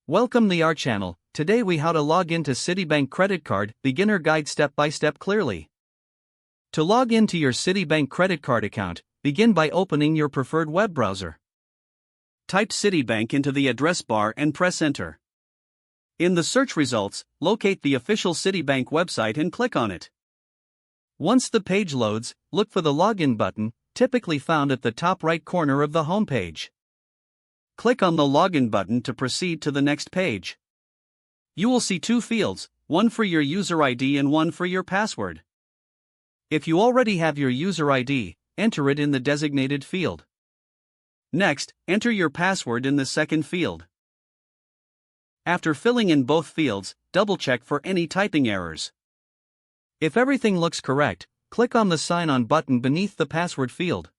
Welcome to our channel. Today we how to log into Citibank credit card, beginner guide step by step clearly. To log into your Citibank credit card account, begin by opening your preferred web browser. Type Citibank into the address bar and press enter. In the search results, locate the official Citibank website and click on it. Once the page loads, look for the login button, typically found at the top right corner of the home page. Click on the login button to proceed to the next page. You will see two fields, one for your user ID and one for your password. If you already have your user ID, enter it in the designated field. Next, enter your password in the second field. After filling in both fields, double-check for any typing errors. If everything looks correct, click on the Sign On button beneath the password field.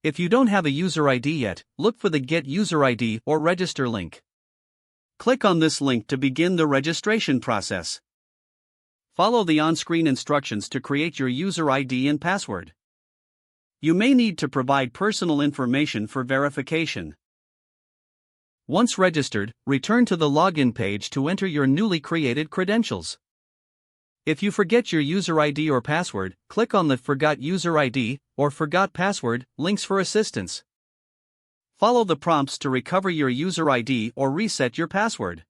If you don't have a user ID yet, look for the Get User ID or Register link. Click on this link to begin the registration process. Follow the on-screen instructions to create your user ID and password. You may need to provide personal information for verification. Once registered, return to the login page to enter your newly created credentials. If you forget your user ID or password, click on the Forgot User ID or Forgot Password links for assistance. Follow the prompts to recover your user ID or reset your password.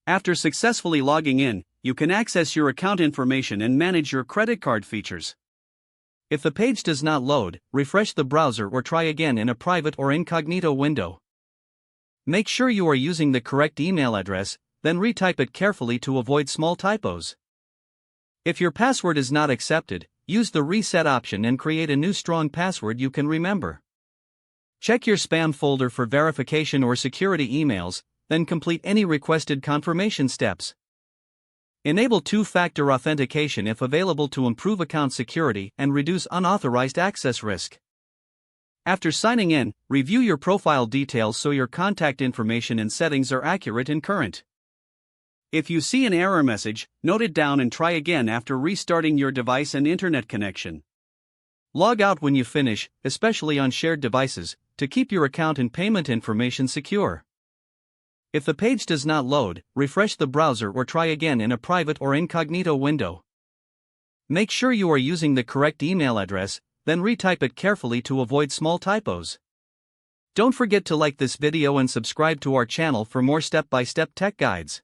After successfully logging in, you can access your account information and manage your credit card features. If the page does not load, refresh the browser or try again in a private or incognito window. Make sure you are using the correct email address, then retype it carefully to avoid small typos. If your password is not accepted, use the reset option and create a new strong password you can remember. Check your spam folder for verification or security emails, then complete any requested confirmation steps. Enable two-factor authentication if available to improve account security and reduce unauthorized access risk. After signing in, review your profile details so your contact information and settings are accurate and current. If you see an error message, note it down and try again after restarting your device and internet connection. Log out when you finish, especially on shared devices, to keep your account and payment information secure. If the page does not load, refresh the browser or try again in a private or incognito window. Make sure you are using the correct email address, then retype it carefully to avoid small typos. Don't forget to like this video and subscribe to our channel for more step-by-step tech guides.